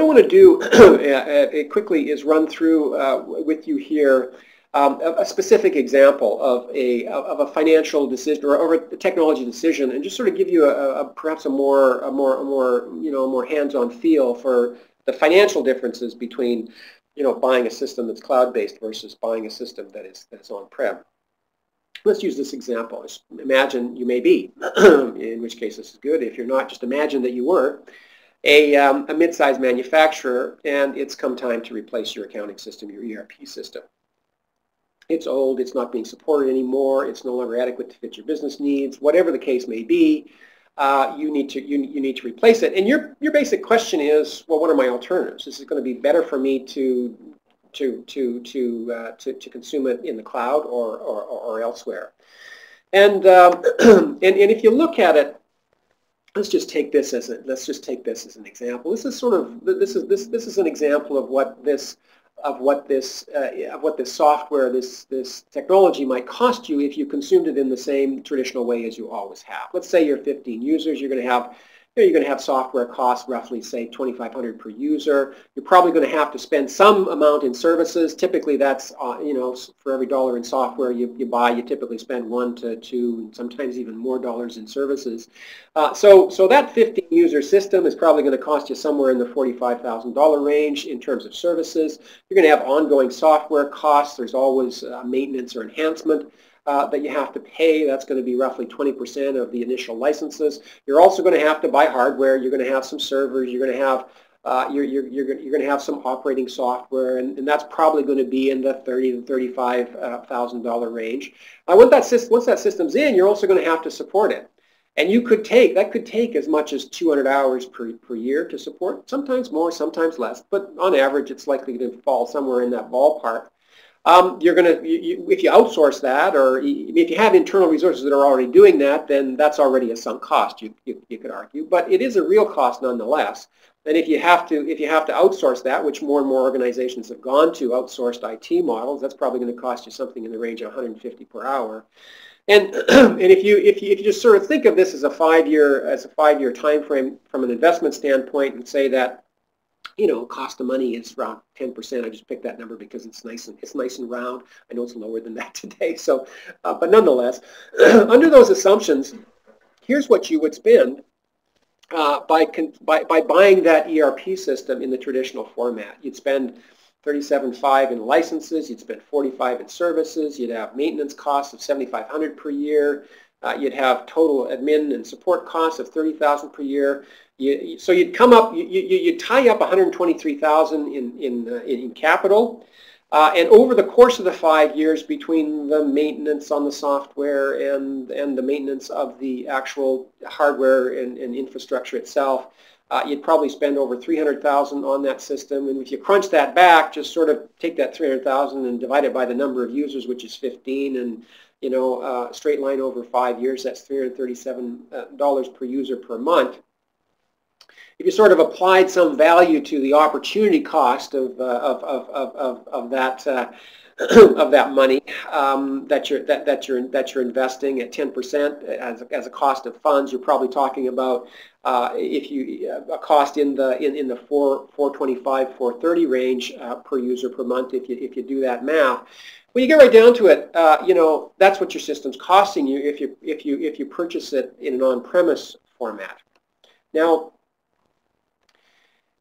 what I want to do quickly is run through with you here a specific example of a financial decision or a technology decision, and just sort of give you perhaps a more hands-on feel for the financial differences between buying a system that's cloud-based versus buying a system that's on-prem. Let's use this example. Just imagine you may be, in which case this is good. If you're not, just imagine that you were a mid-sized manufacturer, and it's come time to replace your accounting system, your ERP system. It's old, it's not being supported anymore, it's no longer adequate to fit your business needs, whatever the case may be, you need to replace it. And your basic question is, well, what are my alternatives? Is it going to be better for me to consume it in the cloud or elsewhere? And if you look at it, let's just take this as an example. This is an example of what this software, this technology might cost you if you consumed it in the same traditional way as you always have. Let's say you're 15 users. You're going to have software costs roughly, say, $2,500 per user. You're probably going to have to spend some amount in services. Typically, that's for every dollar in software you buy, you typically spend $1 to $2, and sometimes even more dollars in services. So that 15-user system is probably going to cost you somewhere in the $45,000 range in terms of services. You're going to have ongoing software costs. There's always maintenance or enhancement that you have to pay. That's going to be roughly 20% of the initial licenses. You're also going to have to buy hardware. You're going to have some servers. You're going to have you're going to have some operating software, and that's probably going to be in the $30,000 to $35,000 range. Once that system's in, you're also going to have to support it, and that could take as much as 200 hours per year to support. Sometimes more, sometimes less, but on average, it's likely to fall somewhere in that ballpark. If you outsource that, or if you have internal resources that are already doing that, then that's already a sunk cost, you could argue. But it is a real cost nonetheless. And if you have to outsource that, which more and more organizations have gone to outsourced IT models, that's probably going to cost you something in the range of $150 per hour. And if you just sort of think of this as a 5-year time frame from an investment standpoint, and say that cost of money is around 10%. I just picked that number because it's nice and round. I know it's lower than that today. So, but nonetheless, under those assumptions, here's what you would spend by buying that ERP system in the traditional format. You'd spend $37,500 in licenses. You'd spend $45,000 in services. You'd have maintenance costs of $7,500 per year. You'd have total admin and support costs of $30,000 per year. So you'd come up, you'd tie up $123,000 in capital, and over the course of the 5 years, between the maintenance on the software and the maintenance of the actual hardware and infrastructure itself, you'd probably spend over $300,000 on that system. And if you crunch that back, just sort of take that $300,000 and divide it by the number of users, which is 15, and straight line over 5 years, that's $337 per user per month. If you sort of applied some value to the opportunity cost of that money that you're investing at 10% as a cost of funds, you're probably talking about a cost in the $425, $430 range per user per month if you do that math. When you get right down to it, that's what your system's costing you if you purchase it in an on-premise format. Now,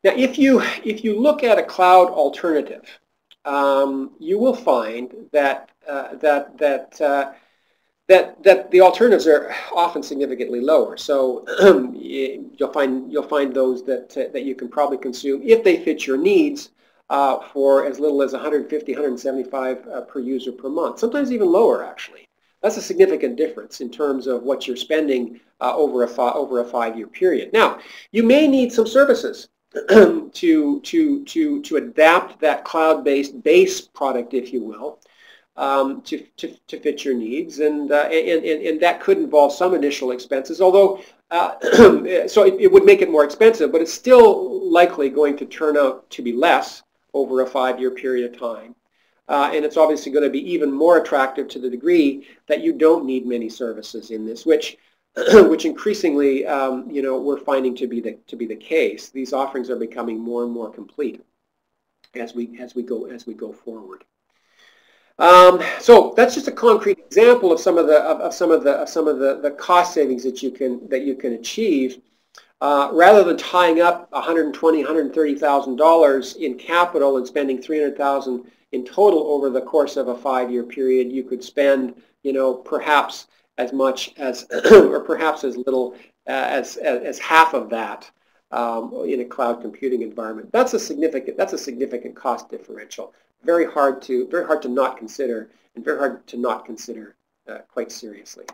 if you look at a cloud alternative, you will find that the alternatives are often significantly lower. So you'll find those that you can probably consume if they fit your needs for as little as $150, $175 per user per month. Sometimes even lower, actually. That's a significant difference in terms of what you're spending over a 5-year period. Now, you may need some services to adapt that cloud-based base product, if you will, to fit your needs, and that could involve some initial expenses. Although, so it would make it more expensive, but it's still likely going to turn out to be less over a 5-year period of time. And it's obviously going to be even more attractive to the degree that you don't need many services in this, which which increasingly, we're finding to be the case. These offerings are becoming more and more complete as we go forward. So that's just a concrete example of some of the cost savings that you can achieve. Rather than tying up $120,000, $130,000 in capital and spending $300,000 in total over the course of a 5-year period, you could spend, perhaps as much as, or perhaps as little as half of that in a cloud computing environment. That's a significant cost differential. Very hard to not consider, and very hard to not consider quite seriously.